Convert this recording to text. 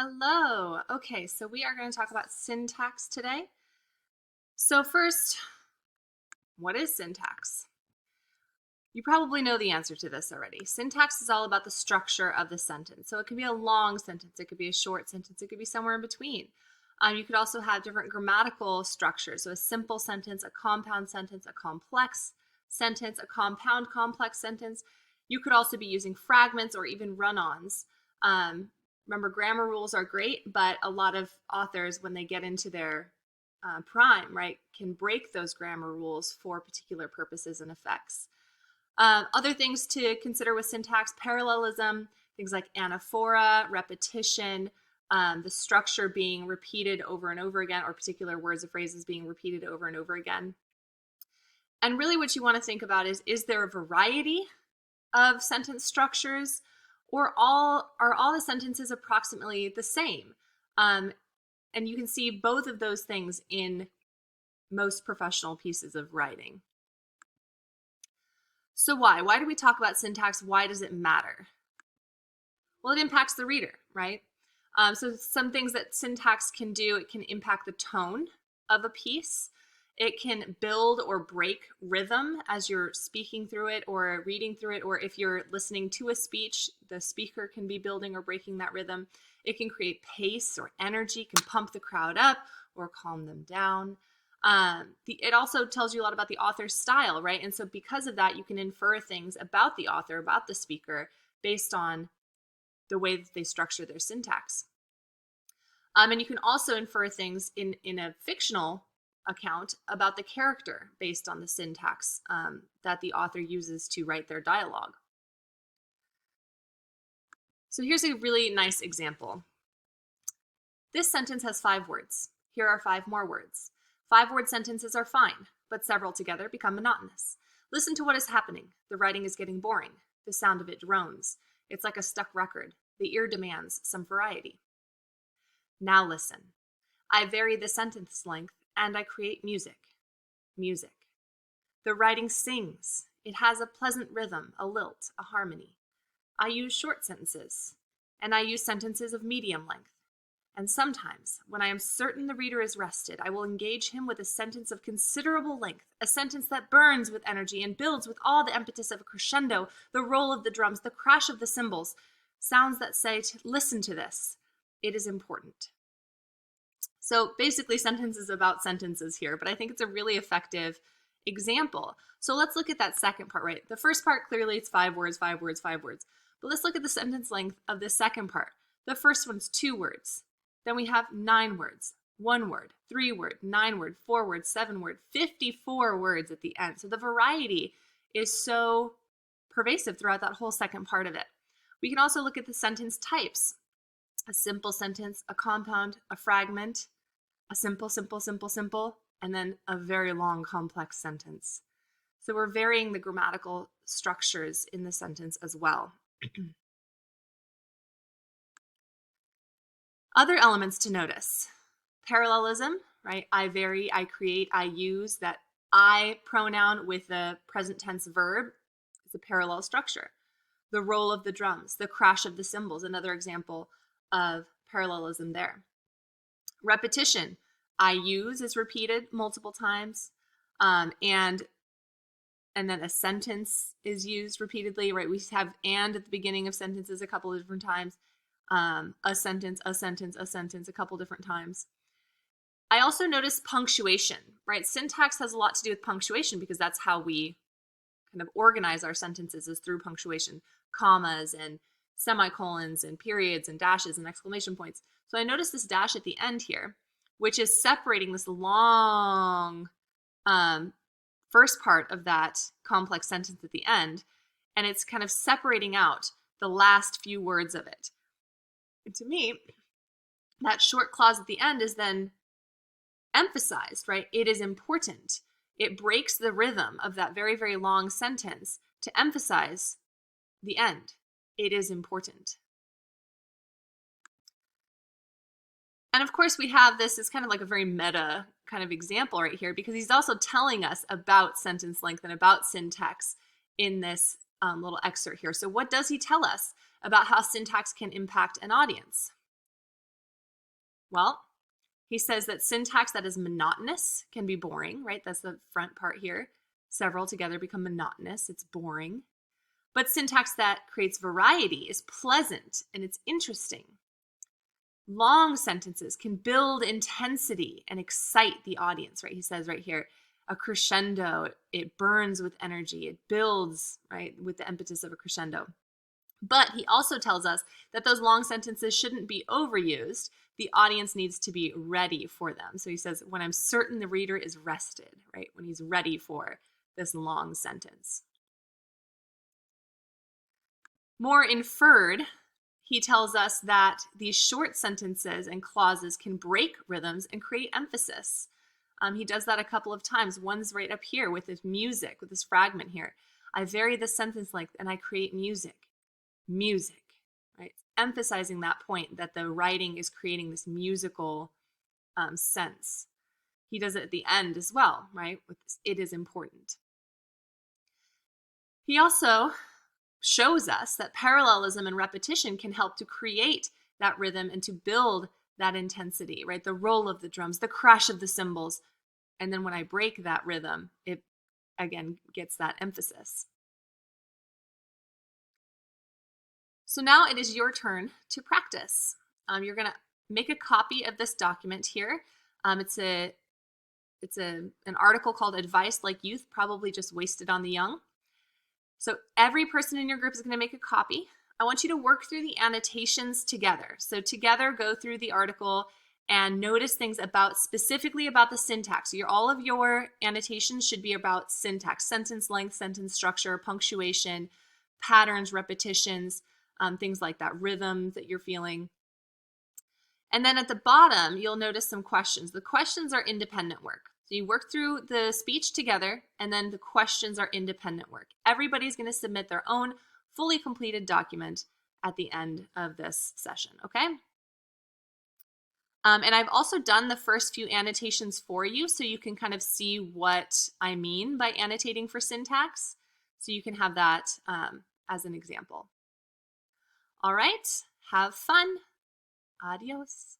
Hello. Okay, so we are going to talk about syntax today. So first, what is syntax? You probably know the answer to this already. Syntax is all about the structure of the sentence. So it could be a long sentence, it could be a short sentence, it could be somewhere in between. You could also have different grammatical structures. So a simple sentence, a compound sentence, a complex sentence, a compound complex sentence. You could also be using fragments or even run-ons. Remember, grammar rules are great, but a lot of authors, when they get into their prime, right, can break those grammar rules for particular purposes and effects. Other things to consider with syntax: parallelism, things like anaphora, repetition, the structure being repeated over and over again, or particular words or phrases being repeated over and over again. And really what you want to think about is there a variety of sentence structures, or are all the sentences approximately the same? And you can see both of those things in most professional pieces of writing. So why? Why do we talk about syntax? Why does it matter? Well, it impacts the reader, right? So some things that syntax can do: it can impact the tone of a piece. It can build or break rhythm as you're speaking through it or reading through it, or if you're listening to a speech, the speaker can be building or breaking that rhythm. It can create pace or energy, can pump the crowd up or calm them down. It also tells you a lot about the author's style, right? And so because of that, you can infer things about the author, about the speaker, based on the way that they structure their syntax. And you can also infer things in a fictional account about the character based on the syntax that the author uses to write their dialogue. So here's a really nice example. This sentence has 5 words. Here are 5 more words. 5-word sentences are fine, but several together become monotonous. Listen to what is happening. The writing is getting boring. The sound of it drones. It's like a stuck record. The ear demands some variety. Now listen. I vary the sentence length and I create music. Music. The writing sings. It has a pleasant rhythm, a lilt, a harmony. I use short sentences, and I use sentences of medium length. And sometimes, when I am certain the reader is rested, I will engage him with a sentence of considerable length, a sentence that burns with energy and builds with all the impetus of a crescendo, the roll of the drums, the crash of the cymbals, sounds that say, listen to this. It is important. So basically, sentences about sentences here, but I think it's a really effective example. So let's look at that second part, right? The first part, clearly it's 5 words, 5 words, 5 words. But let's look at the sentence length of the second part. The first one's 2 words. Then we have 9 words, 1 word, 3 word, 9 word, 4 word, 7 word, 54 words at the end. So the variety is so pervasive throughout that whole second part of it. We can also look at the sentence types: a simple sentence, a compound, a fragment, a simple, simple, simple, simple, and then a very long, complex sentence. So we're varying the grammatical structures in the sentence as well. Other elements to notice: parallelism, right? I vary, I create, I use. That I pronoun with the present tense verb is a parallel structure. The roll of the drums, the crash of the cymbals, another example of parallelism there. Repetition: I use is repeated multiple times, and then a sentence is used repeatedly, right? We have and at the beginning of sentences a couple of different times, a sentence, a sentence, a sentence a couple different times. I also notice punctuation, right? Syntax has a lot to do with punctuation because that's how we kind of organize our sentences, is through punctuation, commas and semicolons and periods and dashes and exclamation points. So I notice this dash at the end here, which is separating this long first part of that complex sentence at the end, and it's kind of separating out the last few words of it. And to me, that short clause at the end is then emphasized, right? It is important. It breaks the rhythm of that very, very long sentence to emphasize the end. It is important. And of course, we have this as kind of like a very meta kind of example right here, because he's also telling us about sentence length and about syntax in this little excerpt here. So what does he tell us about how syntax can impact an audience? Well, he says that syntax that is monotonous can be boring, right? That's the front part here. Several together become monotonous. It's boring. But syntax that creates variety is pleasant and it's interesting. Long sentences can build intensity and excite the audience, right? He says right here, a crescendo, it burns with energy, it builds, right, with the impetus of a crescendo. But he also tells us that those long sentences shouldn't be overused. The audience needs to be ready for them. So he says, when I'm certain the reader is rested, right, when he's ready for this long sentence. More inferred, he tells us that these short sentences and clauses can break rhythms and create emphasis. He does that a couple of times. One's right up here with this music, with this fragment here. I vary the sentence length and I create music. Music, right? Emphasizing that point that the writing is creating this musical sense. He does it at the end as well, right? With this, it is important. He also shows us that parallelism and repetition can help to create that rhythm and to build that intensity, right? The roll of the drums, the crash of the cymbals. And then when I break that rhythm, it again gets that emphasis. So now it is your turn to practice. You're going to make a copy of this document here. It's an article called Advice Like Youth, Probably Just Wasted on the Young. So every person in your group is going to make a copy. I want you to work through the annotations together. So together, go through the article and notice things specifically about the syntax. All of your annotations should be about syntax, sentence length, sentence structure, punctuation, patterns, repetitions, things like that, rhythm that you're feeling. And then at the bottom, you'll notice some questions. The questions are independent work. So you work through the speech together, and then the questions are independent work. Everybody's going to submit their own fully completed document at the end of this session, okay? And I've also done the first few annotations for you so you can kind of see what I mean by annotating for syntax. So you can have that as an example. All right, have fun. Adios.